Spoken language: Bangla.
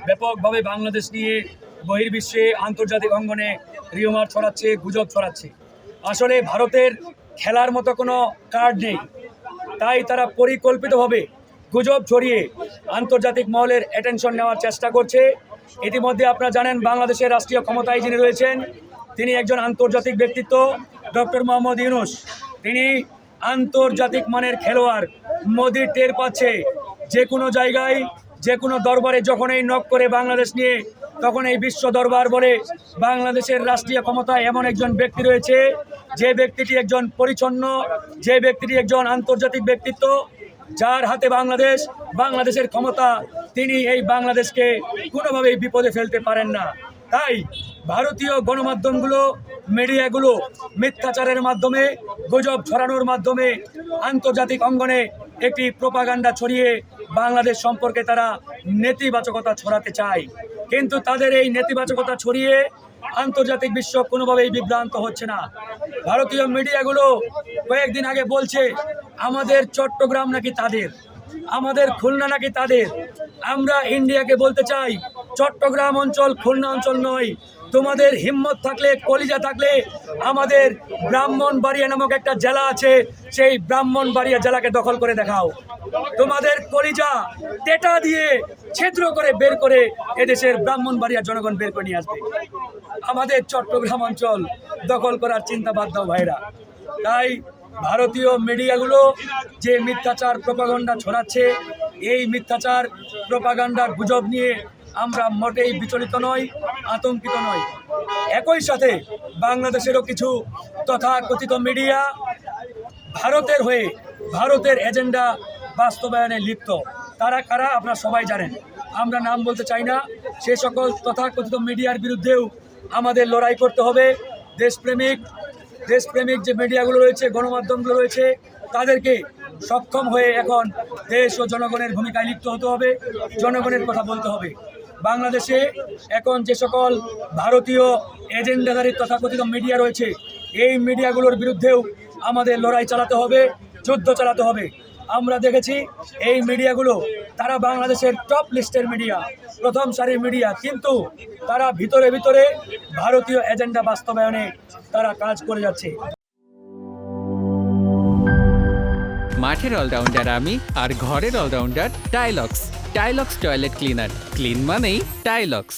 ব্যাপকভাবে বাংলাদেশ নিয়ে বহির্বিশ্বে আন্তর্জাতিক অঙ্গনে রিউমার ছড়াচ্ছে, গুজব ছড়াচ্ছে। আসলে ভারতের খেলার মতো কোনো কার্ড নেই, তাই তারা পরিকল্পিতভাবে গুজব ছড়িয়ে আন্তর্জাতিক মহলের অ্যাটেনশন নেওয়ার চেষ্টা করছে। ইতিমধ্যে আপনারা জানেন বাংলাদেশের রাষ্ট্রীয় ক্ষমতায় যিনি রয়েছেন তিনি একজন আন্তর্জাতিক ব্যক্তিত্ব, ডক্টর মোহাম্মদ ইউনূস। তিনি আন্তর্জাতিক মানের খেলোয়াড়। মোদি টের পাচ্ছে যে কোনো জায়গায়, যে কোনো দরবারে যখন এই নক করে বাংলাদেশ নিয়ে, তখন এই বিশ্ব দরবার বলে বাংলাদেশের রাষ্ট্রীয় ক্ষমতায় এমন একজন ব্যক্তি রয়েছে, যে ব্যক্তিটি একজন পরিচ্ছন্ন, যে ব্যক্তিটি একজন আন্তর্জাতিক ব্যক্তিত্ব, যার হাতে বাংলাদেশের ক্ষমতা। তিনি এই বাংলাদেশকে কোনোভাবেই বিপদে ফেলতে পারেন না। তাই ভারতীয় গণমাধ্যমগুলো, মিডিয়াগুলো মিথ্যাচারের মাধ্যমে, গুজব ছড়ানোর মাধ্যমে আন্তর্জাতিক অঙ্গনে একটি প্রোপাগান্ডা ছড়িয়ে বাংলাদেশ সম্পর্কে তারা নেতিবাচকতা ছড়াতে চায়। কিন্তু তাদের এই নেতিবাচকতা ছড়িয়ে আন্তর্জাতিক বিশ্ব কোনোভাবেই বিভ্রান্ত হচ্ছে না। ভারতীয় মিডিয়াগুলো কয়েকদিন আগে বলছে আমাদের চট্টগ্রাম নাকি তাদের, আমাদের খুলনা নাকি তাদের। আমরা ইন্ডিয়াকে বলতে চাই চট্টগ্রাম অঞ্চল খুলনা অঞ্চল নয়। তোমাদের হিম্মত থাকলে, কলিজা থাকলে আমাদের ব্রাহ্মণবাড়িয়া নামক একটা জেলা আছে, সেই ব্রাহ্মণবাড়িয়া জেলাকে দখল করে দেখাও। তোমাদের কলিজা টেটা দিয়ে ছিদ্র করে বের করে এদেশের ব্রাহ্মণবাড়িয়া জনগণ বের করে নিয়ে আসবে। আমাদের চট্টগ্রাম অঞ্চল দখল করার চিন্তা বাদ দাও ভাইরা। তাই ভারতীয় মিডিয়াগুলো যে মিথ্যাচার প্রোপাগান্ডা ছড়াচ্ছে, এই মিথ্যাচার প্রোপাগান্ডার গুজব নিয়ে আমরা মোটেই বিচলিত নই, আতঙ্কিত নই। একই সাথে বাংলাদেশেরও কিছু তথাকথিত মিডিয়া ভারতের হয়ে ভারতের এজেন্ডা বাস্তবায়নে লিপ্ত। তারা কারা আপনারা সবাই জানেন, আমরা নাম বলতে চাই না। সে সকল তথাকথিত মিডিয়ার বিরুদ্ধেও আমাদের লড়াই করতে হবে। দেশপ্রেমিক যে মিডিয়াগুলো রয়েছে, গণমাধ্যমগুলো রয়েছে, তাদেরকে সক্ষম হয়ে এখন দেশ ও জনগণের ভূমিকায় লিপ্ত হতে হবে, জনগণের কথা বলতে হবে। বাংলাদেশে এখন যে সকল ভারতীয় এজেন্ডাধারী তথাকথিত মিডিয়া রয়েছে, এই মিডিয়াগুলোর বিরুদ্ধেও আমাদের লড়াই চালাতে হবে, যুদ্ধ চালাতে হবে। আমরা দেখেছি এই মিডিয়াগুলো তারা বাংলাদেশের টপ লিস্টের মিডিয়া, প্রথম সারির মিডিয়া, কিন্তু তারা ভিতরে ভিতরে ভারতীয় এজেন্ডা বাস্তবায়নে তারা কাজ করে যাচ্ছে। মাঠের অলরাউন্ডার আমি, আর ঘরের allrounder Tylox. Tylox toilet cleaner, clean মানেই টাইলক্স।